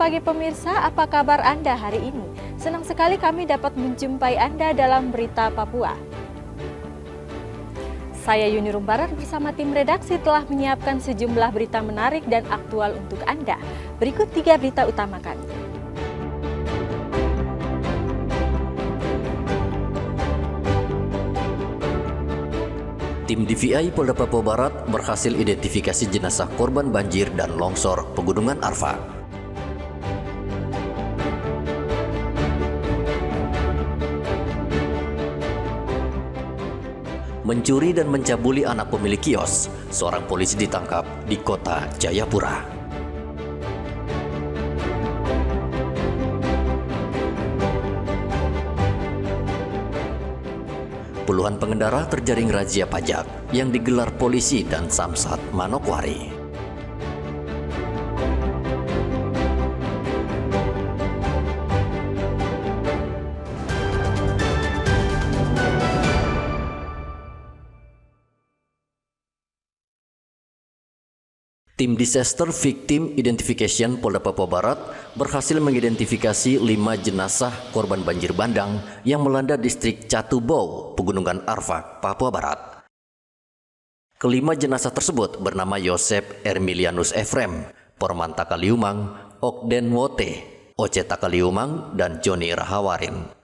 pagi pemirsa, apa kabar Anda hari ini? Senang sekali kami dapat menjumpai Anda dalam Berita Papua. Saya Yuni Rumbarat bersama tim redaksi telah menyiapkan sejumlah berita menarik dan aktual untuk Anda. Berikut 3 berita utama kami. Tim DVI Polda Papua Barat berhasil identifikasi jenazah korban banjir dan longsor Pegunungan Arfak. Mencuri dan mencabuli anak pemilik kios, seorang polisi ditangkap di kota Jayapura. Puluhan pengendara terjaring razia pajak yang digelar polisi dan Samsat Manokwari. Tim Disaster Victim Identification Polda Papua Barat berhasil mengidentifikasi 5 jenazah korban banjir bandang yang melanda distrik Catubau, Pegunungan Arfak, Papua Barat. Kelima jenazah tersebut bernama Yosep Ermilianus Efrem, Porman Takaliumang, Okden Wote, Oce Takaliumang, dan Joni Rahawarin.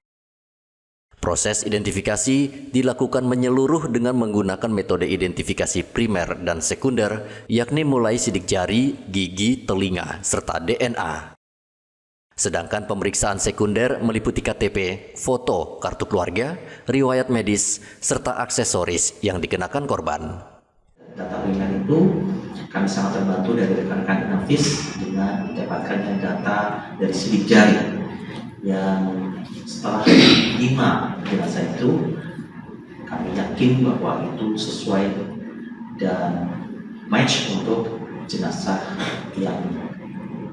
Proses identifikasi dilakukan menyeluruh dengan menggunakan metode identifikasi primer dan sekunder, yakni mulai sidik jari, gigi, telinga, serta DNA. Sedangkan pemeriksaan sekunder meliputi KTP, foto, kartu keluarga, riwayat medis, serta aksesoris yang dikenakan korban. Data primer itu kami sangat terbantu dari rekan-rekan Inavis dengan mendapatkannya data dari sidik jari yang setelah 5 jenazah itu kami yakin bahwa itu sesuai dan match untuk jenazah yang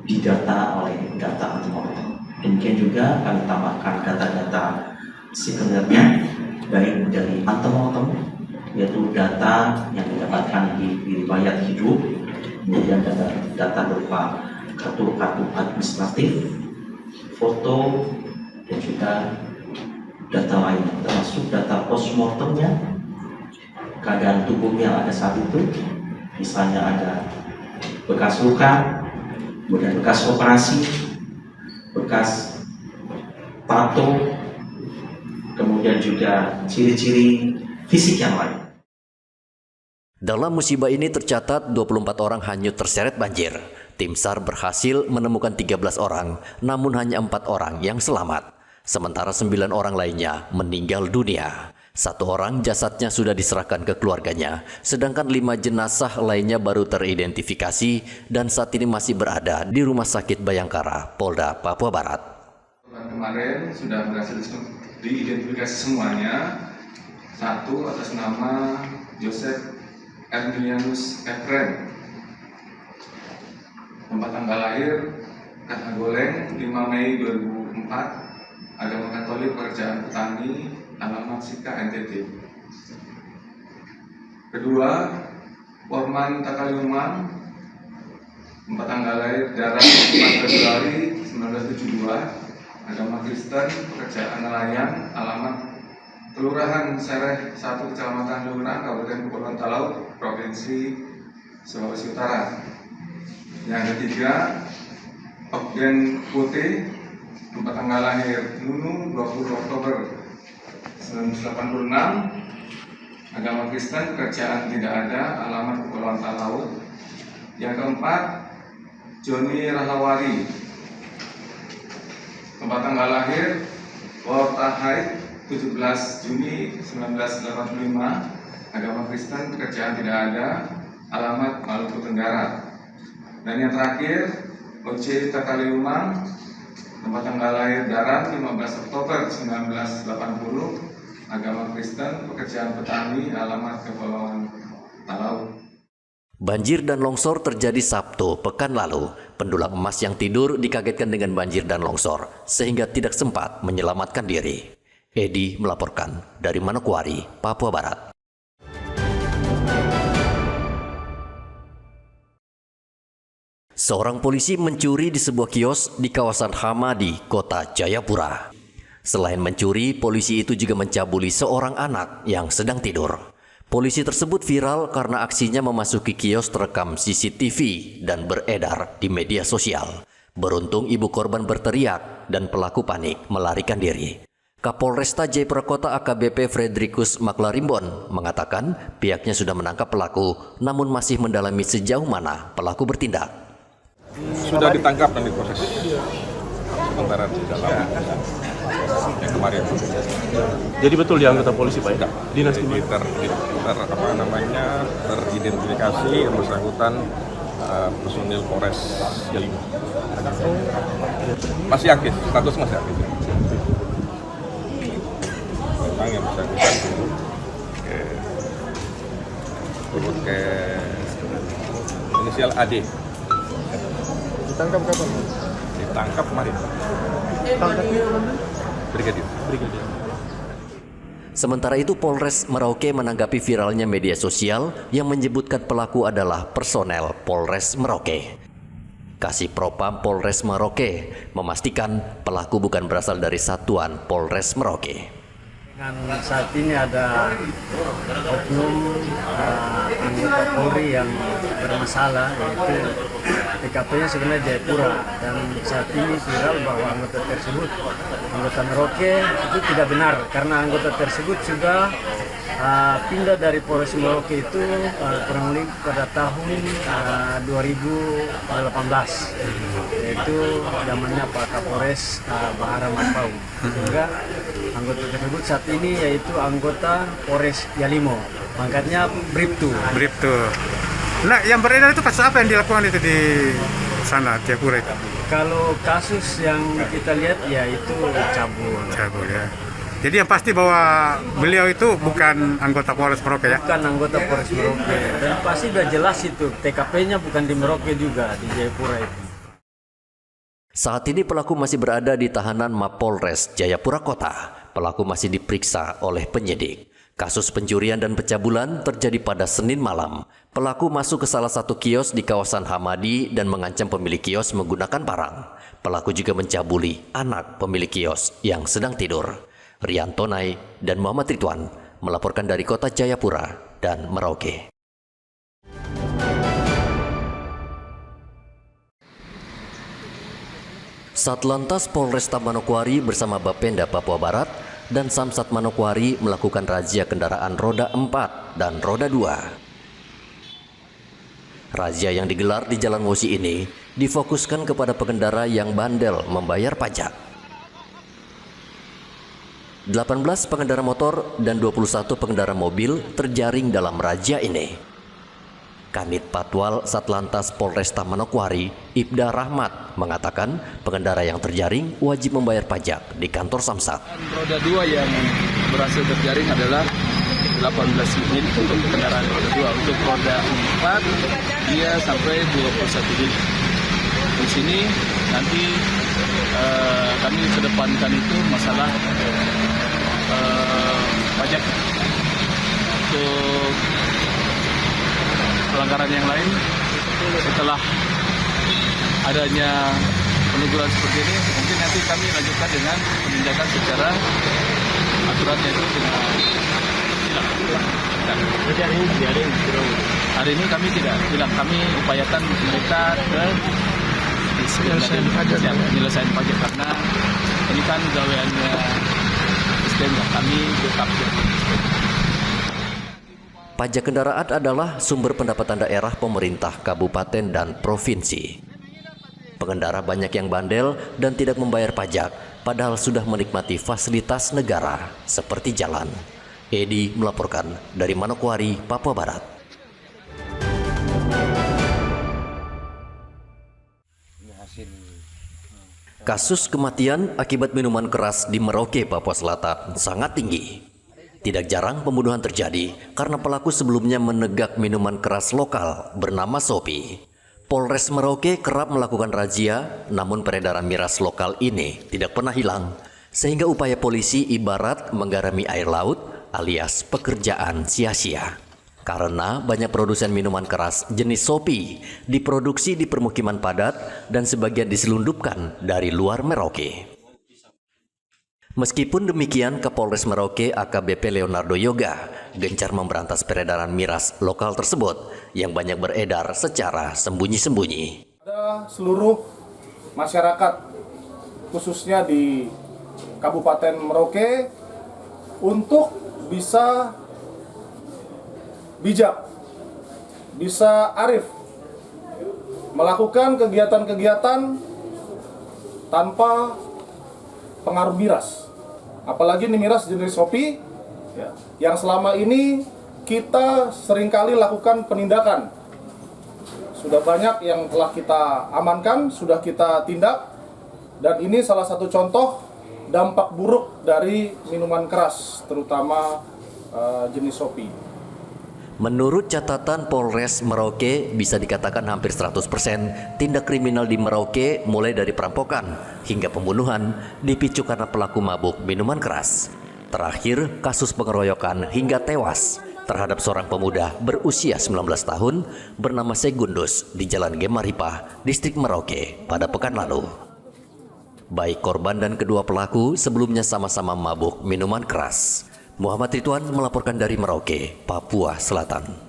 didata oleh data antemortem. Demikian juga kami tambahkan data-data sekundernya baik dari antemortem, yaitu data yang didapatkan di riwayat hidup, kemudian data berupa kartu-kartu administratif, foto, dan juga data lainnya, termasuk data postmortemnya, keadaan tubuh yang ada saat itu, misalnya ada bekas luka, kemudian bekas operasi, bekas tato, kemudian juga ciri-ciri fisik yang lain. Dalam musibah ini tercatat 24 orang hanyut terseret banjir. Tim SAR berhasil menemukan 13 orang, namun hanya 4 orang yang selamat. Sementara 9 orang lainnya meninggal dunia. 1 orang jasadnya sudah diserahkan ke keluarganya, sedangkan 5 jenazah lainnya baru teridentifikasi dan saat ini masih berada di Rumah Sakit Bayangkara, Polda Papua Barat. Kemarin sudah berhasil diidentifikasi semuanya. 1 atas nama Yosep Ermilianus Efrem, tempat tanggal lahir Katagoleng 5 Mei 2004, agama Katolik, pekerjaan petani, alamat Sika NTT. Kedua, Porman Takaliumang, tempat tanggal lahir Darat 4 Februari 1972, agama Kristen, pekerjaan nelayan, alamat Kelurahan Sereh 1, Kecamatan Lurang, Kabupaten Kepulauan Talaut, Provinsi Sulawesi Utara. Yang ketiga, Okden Wote, tempat tanggal lahir Nunu 20 Oktober 1986, agama Kristen, pekerjaan tidak ada, alamat Kepulauan Talaut. Yang keempat, Joni Rahawari, tempat tanggal lahir Wortahait 17 Juni 1985, agama Kristen, pekerjaan tidak ada, alamat Maluku Tenggara. Dan yang terakhir, Oce Takaliumang, tempat tanggal lahir Darat 15 Oktober 1980, agama Kristen, pekerjaan petani, alamat Kepulauan Talaut. Banjir dan longsor terjadi Sabtu pekan lalu. Pendulang emas yang tidur dikagetkan dengan banjir dan longsor, sehingga tidak sempat menyelamatkan diri. Edi melaporkan dari Manokwari, Papua Barat. Seorang polisi mencuri di sebuah kios di kawasan Hamadi, Kota Jayapura. Selain mencuri, polisi itu juga mencabuli seorang anak yang sedang tidur. Polisi tersebut viral karena aksinya memasuki kios terekam CCTV dan beredar di media sosial. Beruntung ibu korban berteriak dan pelaku panik melarikan diri. Kapolresta Jayapura Kota AKBP Frederikus Maklarimbon mengatakan pihaknya sudah menangkap pelaku, namun masih mendalami sejauh mana pelaku bertindak. Sudah ditangkap dan diproses sementara di dalam yang kemarin. Jadi betul dia anggota polisi Pak ya? Dinas di teridentifikasi yang bersangkutan personil Polres Yalimo. Masih aktif, status masih aktif. Memang yang bersangkutan turut ke inisial AD. Ditangkap kapan? Ditangkap kemarin. Brigadir. Sementara itu Polres Merauke menanggapi viralnya media sosial yang menyebutkan pelaku adalah personel Polres Merauke. Kasih Propam Polres Merauke memastikan pelaku bukan berasal dari satuan Polres Merauke. Dengan saat ini ada oknum anggota Polri yang bermasalah, yaitu TKP-nya sebenarnya Jayapura, dan saat ini viral bahwa anggota tersebut anggota Merauke. Itu tidak benar karena anggota tersebut sudah pindah dari Polres Merauke itu kurang lebih pada tahun 2018, yaitu zamannya Pak Kapolres Bahara Matpau. Sehingga anggota tersebut saat ini yaitu anggota Polres Yalimo, pangkatnya Bribtu. Nah, yang beredar itu kasus apa yang dilakukan itu di sana, Jayapura itu? Kalau kasus yang kita lihat ya itu cabul ya. Jadi yang pasti bahwa beliau itu bukan anggota Polres Merauke ya? Bukan anggota Polres Merauke, dan pasti sudah jelas itu TKP-nya bukan di Merauke juga, di Jayapura itu. Saat ini pelaku masih berada di tahanan Mapolres Jayapura Kota. Pelaku masih diperiksa oleh penyidik. Kasus pencurian dan pencabulan terjadi pada Senin malam. Pelaku masuk ke salah satu kios di kawasan Hamadi dan mengancam pemilik kios menggunakan parang. Pelaku juga mencabuli anak pemilik kios yang sedang tidur. Rian Tonai dan Muhammad Ridwan melaporkan dari Kota Jayapura dan Merauke. Satlantas Polresta Manokwari bersama Bapenda Papua Barat dan Samsat Manokwari melakukan razia kendaraan roda 4 dan roda 2. Razia yang digelar di Jalan Wosi ini difokuskan kepada pengendara yang bandel membayar pajak. 18 pengendara motor dan 21 pengendara mobil terjaring dalam razia ini. Kanit Patwal Satlantas Polresta Manokwari, Ibda Rahmat, mengatakan pengendara yang terjaring wajib membayar pajak di kantor Samsat. Roda 2 yang berhasil terjaring adalah 18 unit untuk kendaraan roda 2. Untuk roda 4 dia sampai 21 unit. Di sini nanti kami kedepankan itu masalah pajak. Untuk pelanggaran yang lain, setelah adanya peneguran seperti ini, mungkin nanti kami lanjutkan dengan penindakan secara aturannya itu dengan tilang. Hari ini kami tidak tilang, kami upayakan mereka ke penyelesaian pajak karena ini kan gaweannya sistem kami tetap sistem. Pajak kendaraan adalah sumber pendapatan daerah, pemerintah, kabupaten, dan provinsi. Pengendara banyak yang bandel dan tidak membayar pajak, padahal sudah menikmati fasilitas negara seperti jalan. Edi melaporkan dari Manokwari, Papua Barat. Kasus kematian akibat minuman keras di Merauke, Papua Selatan sangat tinggi. Tidak jarang pembunuhan terjadi karena pelaku sebelumnya menegak minuman keras lokal bernama Sopi. Polres Merauke kerap melakukan razia, namun peredaran miras lokal ini tidak pernah hilang. Sehingga upaya polisi ibarat menggarami air laut alias pekerjaan sia-sia. Karena banyak produsen minuman keras jenis Shopee diproduksi di permukiman padat dan sebagian diselundupkan dari luar Merauke. Meskipun demikian, Kapolres Merauke AKBP Leonardo Yoga gencar memberantas peredaran miras lokal tersebut yang banyak beredar secara sembunyi-sembunyi. Ada seluruh masyarakat khususnya di Kabupaten Merauke untuk bisa bijak, bisa arif, melakukan kegiatan-kegiatan tanpa pengaruh miras. Apalagi ini miras jenis Shopee, yang selama ini kita seringkali lakukan penindakan. Sudah banyak yang telah kita amankan, sudah kita tindak, dan ini salah satu contoh dampak buruk dari minuman keras, terutama jenis Shopee. Menurut catatan Polres Merauke, bisa dikatakan hampir 100% tindak kriminal di Merauke mulai dari perampokan hingga pembunuhan dipicu karena pelaku mabuk minuman keras. Terakhir, kasus pengeroyokan hingga tewas terhadap seorang pemuda berusia 19 tahun bernama Segundus di Jalan Gemaripah, Distrik Merauke pada pekan lalu. Baik korban dan kedua pelaku sebelumnya sama-sama mabuk minuman keras. Muhammad Ridwan melaporkan dari Merauke, Papua Selatan.